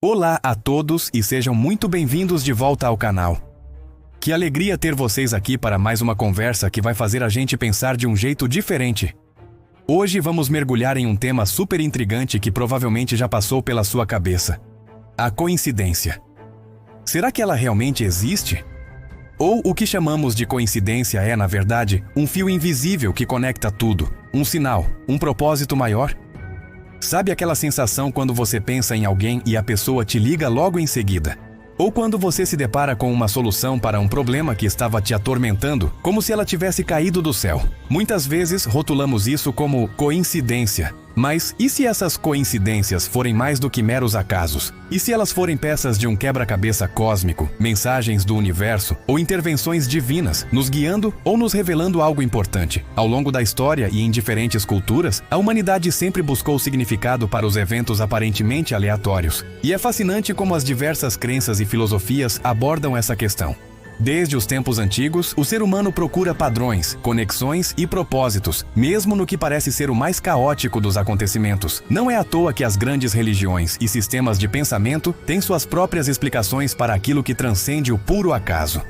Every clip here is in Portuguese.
Olá a todos e sejam muito bem-vindos de volta ao canal. Que alegria ter vocês aqui para mais uma conversa que vai fazer a gente pensar de um jeito diferente. Hoje vamos mergulhar em um tema super intrigante que provavelmente já passou pela sua cabeça: a coincidência. Será que ela realmente existe? Ou o que chamamos de coincidência é, na verdade, um fio invisível que conecta tudo, um sinal, um propósito maior? Sabe aquela sensação quando você pensa em alguém e a pessoa te liga logo em seguida? Ou quando você se depara com uma solução para um problema que estava te atormentando, como se ela tivesse caído do céu? Muitas vezes rotulamos isso como coincidência. Mas e se essas coincidências forem mais do que meros acasos? E se elas forem peças de um quebra-cabeça cósmico, mensagens do universo ou intervenções divinas, nos guiando ou nos revelando algo importante? Ao longo da história e em diferentes culturas, a humanidade sempre buscou significado para os eventos aparentemente aleatórios. E é fascinante como as diversas crenças e filosofias abordam essa questão. Desde os tempos antigos, o ser humano procura padrões, conexões e propósitos, mesmo no que parece ser o mais caótico dos acontecimentos. Não é à toa que as grandes religiões e sistemas de pensamento têm suas próprias explicações para aquilo que transcende o puro acaso.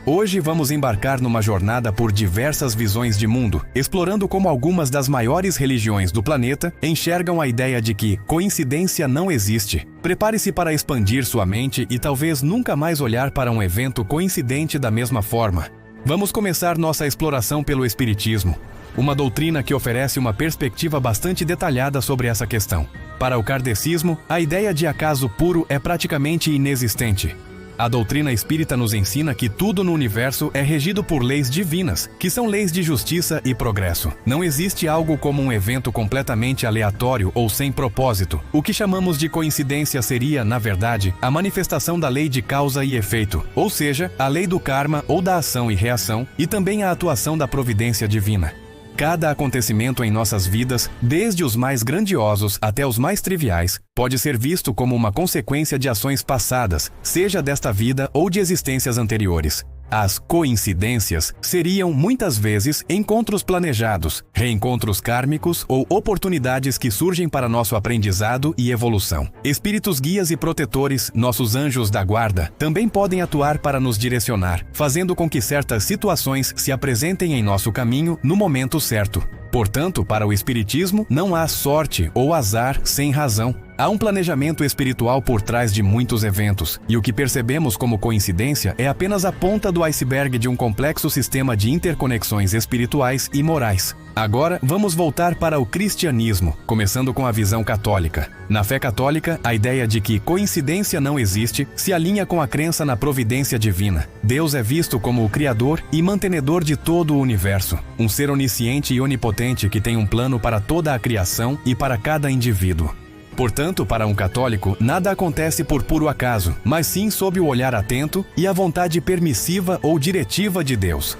Hoje vamos embarcar numa jornada por diversas visões de mundo, explorando como algumas das maiores religiões do planeta enxergam a ideia de que coincidência não existe. Prepare-se para expandir sua mente e talvez nunca mais olhar para um evento coincidente da mesma forma. Vamos começar nossa exploração pelo Espiritismo, uma doutrina que oferece uma perspectiva bastante detalhada sobre essa questão. Para o kardecismo, a ideia de acaso puro é praticamente inexistente. A doutrina espírita nos ensina que tudo no universo é regido por leis divinas, que são leis de justiça e progresso. Não existe algo como um evento completamente aleatório ou sem propósito. O que chamamos de coincidência seria, na verdade, a manifestação da lei de causa e efeito, ou seja, a lei do karma ou da ação e reação, e também a atuação da providência divina. Cada acontecimento em nossas vidas, desde os mais grandiosos até os mais triviais, pode ser visto como uma consequência de ações passadas, seja desta vida ou de existências anteriores. As coincidências seriam, muitas vezes, encontros planejados, reencontros kármicos ou oportunidades que surgem para nosso aprendizado e evolução. Espíritos guias e protetores, nossos anjos da guarda, também podem atuar para nos direcionar, fazendo com que certas situações se apresentem em nosso caminho no momento certo. Portanto, para o Espiritismo, não há sorte ou azar sem razão. Há um planejamento espiritual por trás de muitos eventos, e o que percebemos como coincidência é apenas a ponta do iceberg de um complexo sistema de interconexões espirituais e morais. Agora, vamos voltar para o cristianismo, começando com a visão católica. Na fé católica, a ideia de que coincidência não existe se alinha com a crença na providência divina. Deus é visto como o criador e mantenedor de todo o universo, um ser onisciente e onipotente que tem um plano para toda a criação e para cada indivíduo. Portanto, para um católico, nada acontece por puro acaso, mas sim sob o olhar atento e a vontade permissiva ou diretiva de Deus.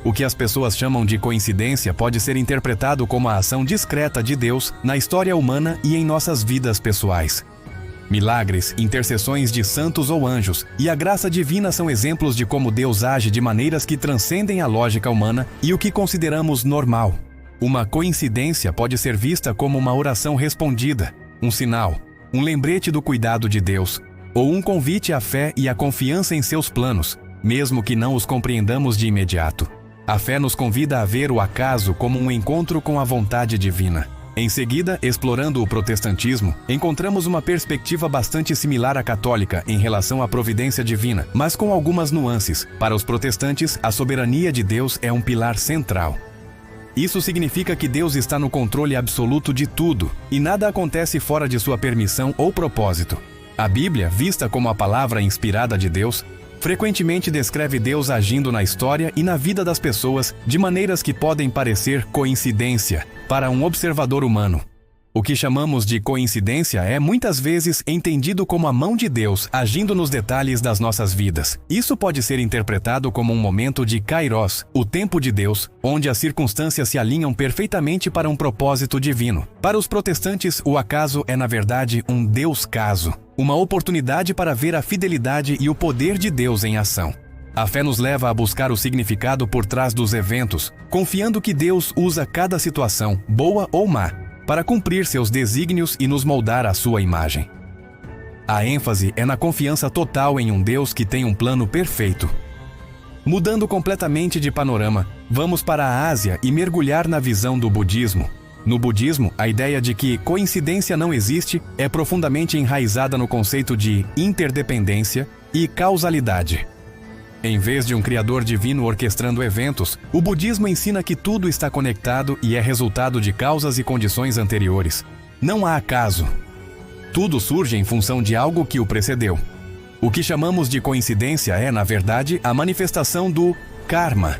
O que as pessoas chamam de coincidência pode ser interpretado como a ação discreta de Deus na história humana e em nossas vidas pessoais. Milagres, intercessões de santos ou anjos e a graça divina são exemplos de como Deus age de maneiras que transcendem a lógica humana e o que consideramos normal. Uma coincidência pode ser vista como uma oração respondida, um sinal, um lembrete do cuidado de Deus, ou um convite à fé e à confiança em seus planos, mesmo que não os compreendamos de imediato. A fé nos convida a ver o acaso como um encontro com a vontade divina. Em seguida, explorando o protestantismo, encontramos uma perspectiva bastante similar à católica em relação à providência divina, mas com algumas nuances. Para os protestantes, a soberania de Deus é um pilar central. Isso significa que Deus está no controle absoluto de tudo, e nada acontece fora de sua permissão ou propósito. A Bíblia, vista como a palavra inspirada de Deus, frequentemente descreve Deus agindo na história e na vida das pessoas de maneiras que podem parecer coincidência para um observador humano. O que chamamos de coincidência é muitas vezes entendido como a mão de Deus agindo nos detalhes das nossas vidas. Isso pode ser interpretado como um momento de Kairos, o tempo de Deus, onde as circunstâncias se alinham perfeitamente para um propósito divino. Para os protestantes, o acaso é, na verdade, um Deus-caso, uma oportunidade para ver a fidelidade e o poder de Deus em ação. A fé nos leva a buscar o significado por trás dos eventos, confiando que Deus usa cada situação, boa ou má, para cumprir seus desígnios e nos moldar à sua imagem. A ênfase é na confiança total em um Deus que tem um plano perfeito. Mudando completamente de panorama, vamos para a Ásia e mergulhar na visão do budismo. No budismo, a ideia de que coincidência não existe é profundamente enraizada no conceito de interdependência e causalidade. Em vez de um criador divino orquestrando eventos, o budismo ensina que tudo está conectado e é resultado de causas e condições anteriores. Não há acaso. Tudo surge em função de algo que o precedeu. O que chamamos de coincidência é, na verdade, a manifestação do karma.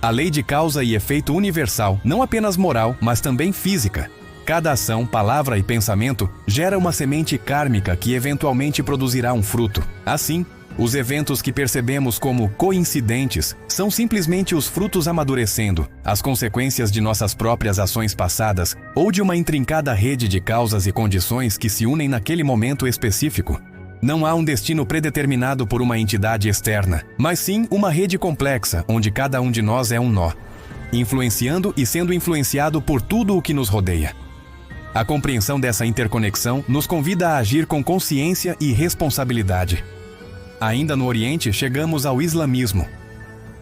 A lei de causa e efeito universal, não apenas moral, mas também física. Cada ação, palavra e pensamento gera uma semente kármica que eventualmente produzirá um fruto. Assim, os eventos que percebemos como coincidentes são simplesmente os frutos amadurecendo, as consequências de nossas próprias ações passadas ou de uma intrincada rede de causas e condições que se unem naquele momento específico. Não há um destino predeterminado por uma entidade externa, mas sim uma rede complexa onde cada um de nós é um nó, influenciando e sendo influenciado por tudo o que nos rodeia. A compreensão dessa interconexão nos convida a agir com consciência e responsabilidade. Ainda no Oriente, chegamos ao islamismo.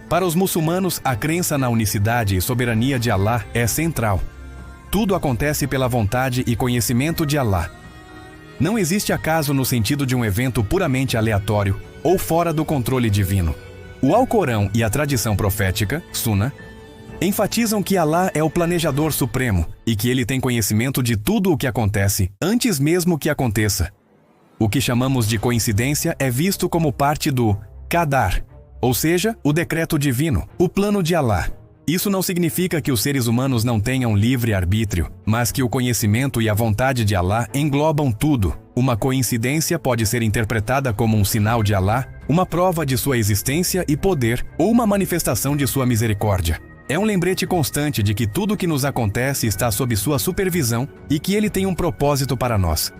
Para os muçulmanos, a crença na unicidade e soberania de Allah é central. Tudo acontece pela vontade e conhecimento de Allah. Não existe acaso no sentido de um evento puramente aleatório ou fora do controle divino. O Alcorão e a tradição profética, Sunnah, enfatizam que Allah é o planejador supremo e que ele tem conhecimento de tudo o que acontece antes mesmo que aconteça. O que chamamos de coincidência é visto como parte do Qadar, ou seja, o decreto divino, o plano de Allah. Isso não significa que os seres humanos não tenham livre arbítrio, mas que o conhecimento e a vontade de Allah englobam tudo. Uma coincidência pode ser interpretada como um sinal de Allah, uma prova de sua existência e poder, ou uma manifestação de sua misericórdia. É um lembrete constante de que tudo o que nos acontece está sob sua supervisão e que ele tem um propósito para nós.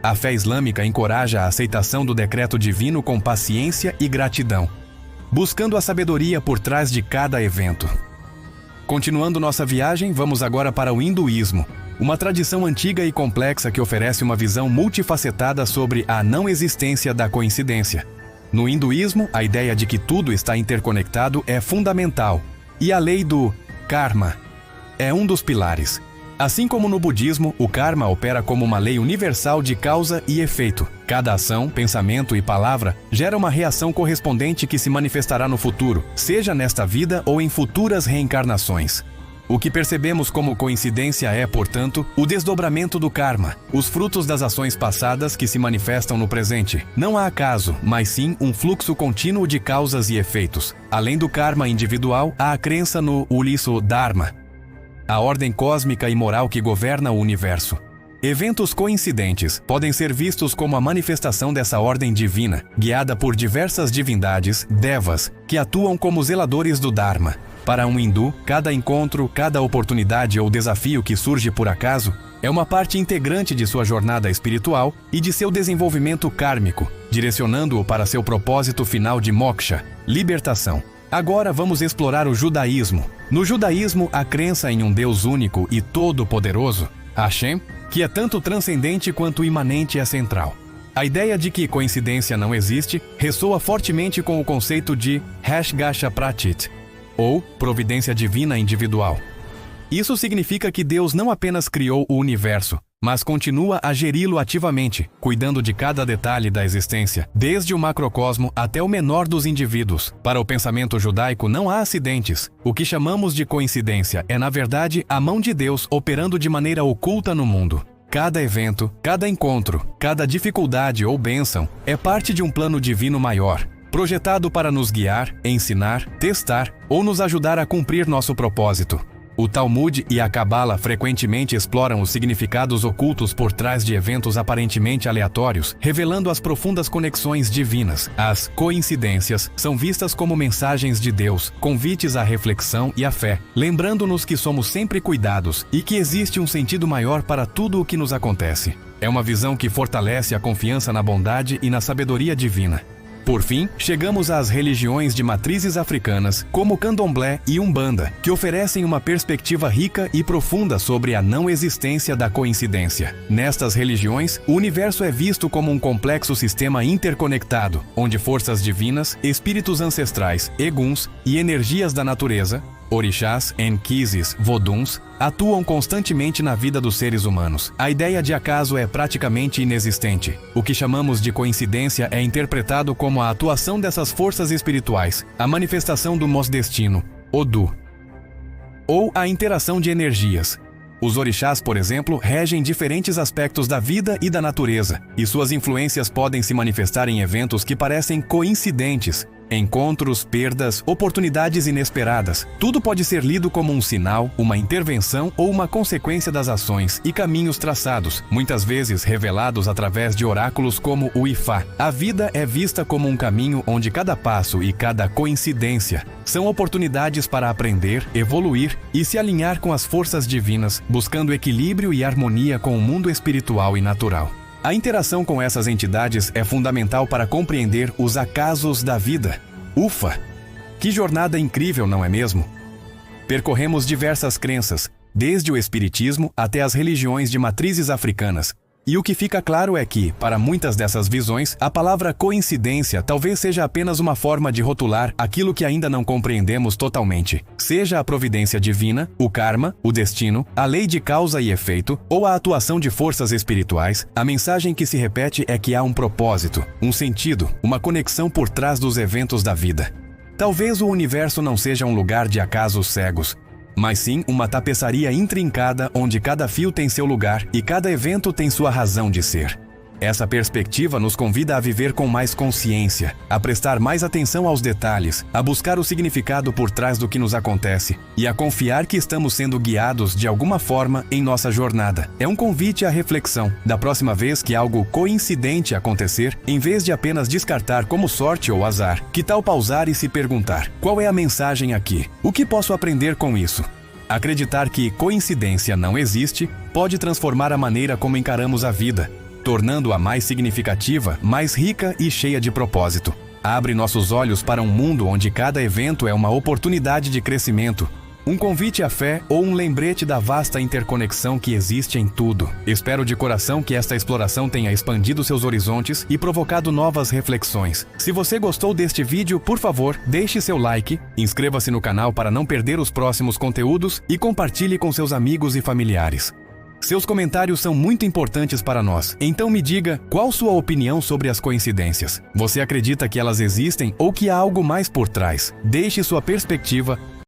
A fé islâmica encoraja a aceitação do decreto divino com paciência e gratidão, buscando a sabedoria por trás de cada evento. Continuando nossa viagem, vamos agora para o hinduísmo, uma tradição antiga e complexa que oferece uma visão multifacetada sobre a não existência da coincidência. No hinduísmo, a ideia de que tudo está interconectado é fundamental, e a lei do karma é um dos pilares. Assim como no budismo, o karma opera como uma lei universal de causa e efeito. Cada ação, pensamento e palavra gera uma reação correspondente que se manifestará no futuro, seja nesta vida ou em futuras reencarnações. O que percebemos como coincidência é, portanto, o desdobramento do karma, os frutos das ações passadas que se manifestam no presente. Não há acaso, mas sim um fluxo contínuo de causas e efeitos. Além do karma individual, há a crença no Ulisso Dharma, a ordem cósmica e moral que governa o universo. Eventos coincidentes podem ser vistos como a manifestação dessa ordem divina, guiada por diversas divindades, devas, que atuam como zeladores do Dharma. Para um hindu, cada encontro, cada oportunidade ou desafio que surge por acaso é uma parte integrante de sua jornada espiritual e de seu desenvolvimento kármico, direcionando-o para seu propósito final de moksha, libertação. Agora vamos explorar o judaísmo. No judaísmo, a crença em um Deus único e todo-poderoso, Hashem, que é tanto transcendente quanto imanente, é central. A ideia de que coincidência não existe ressoa fortemente com o conceito de Hashgasha Pratit, ou providência divina individual. Isso significa que Deus não apenas criou o universo, mas continua a geri-lo ativamente, cuidando de cada detalhe da existência, desde o macrocosmo até o menor dos indivíduos. Para o pensamento judaico não há acidentes. O que chamamos de coincidência é, na verdade, a mão de Deus operando de maneira oculta no mundo. Cada evento, cada encontro, cada dificuldade ou bênção é parte de um plano divino maior, projetado para nos guiar, ensinar, testar ou nos ajudar a cumprir nosso propósito. O Talmud e a Cabala frequentemente exploram os significados ocultos por trás de eventos aparentemente aleatórios, revelando as profundas conexões divinas. As coincidências são vistas como mensagens de Deus, convites à reflexão e à fé, lembrando-nos que somos sempre cuidados e que existe um sentido maior para tudo o que nos acontece. É uma visão que fortalece a confiança na bondade e na sabedoria divina. Por fim, chegamos às religiões de matrizes africanas, como Candomblé e Umbanda, que oferecem uma perspectiva rica e profunda sobre a não existência da coincidência. Nestas religiões, o universo é visto como um complexo sistema interconectado, onde forças divinas, espíritos ancestrais, eguns e energias da natureza, orixás, enquises, voduns, atuam constantemente na vida dos seres humanos. A ideia de acaso é praticamente inexistente. O que chamamos de coincidência é interpretado como a atuação dessas forças espirituais, a manifestação do Mos-Destino, Odu, ou a interação de energias. Os orixás, por exemplo, regem diferentes aspectos da vida e da natureza, e suas influências podem se manifestar em eventos que parecem coincidentes. Encontros, perdas, oportunidades inesperadas. Tudo pode ser lido como um sinal, uma intervenção ou uma consequência das ações e caminhos traçados, muitas vezes revelados através de oráculos como o Ifá. A vida é vista como um caminho onde cada passo e cada coincidência são oportunidades para aprender, evoluir e se alinhar com as forças divinas, buscando equilíbrio e harmonia com o mundo espiritual e natural. A interação com essas entidades é fundamental para compreender os acasos da vida. Ufa! Que jornada incrível, não é mesmo? Percorremos diversas crenças, desde o espiritismo até as religiões de matrizes africanas. E o que fica claro é que, para muitas dessas visões, a palavra coincidência talvez seja apenas uma forma de rotular aquilo que ainda não compreendemos totalmente. Seja a providência divina, o karma, o destino, a lei de causa e efeito, ou a atuação de forças espirituais, a mensagem que se repete é que há um propósito, um sentido, uma conexão por trás dos eventos da vida. Talvez o universo não seja um lugar de acasos cegos, mas sim uma tapeçaria intrincada onde cada fio tem seu lugar e cada evento tem sua razão de ser. Essa perspectiva nos convida a viver com mais consciência, a prestar mais atenção aos detalhes, a buscar o significado por trás do que nos acontece e a confiar que estamos sendo guiados de alguma forma em nossa jornada. É um convite à reflexão. Da próxima vez que algo coincidente acontecer, em vez de apenas descartar como sorte ou azar, que tal pausar e se perguntar: qual é a mensagem aqui? O que posso aprender com isso? Acreditar que coincidência não existe pode transformar a maneira como encaramos a vida, tornando-a mais significativa, mais rica e cheia de propósito. Abre nossos olhos para um mundo onde cada evento é uma oportunidade de crescimento, um convite à fé ou um lembrete da vasta interconexão que existe em tudo. Espero de coração que esta exploração tenha expandido seus horizontes e provocado novas reflexões. Se você gostou deste vídeo, por favor, deixe seu like, inscreva-se no canal para não perder os próximos conteúdos e compartilhe com seus amigos e familiares. Seus comentários são muito importantes para nós, então me diga qual sua opinião sobre as coincidências. Você acredita que elas existem ou que há algo mais por trás? Deixe sua perspectiva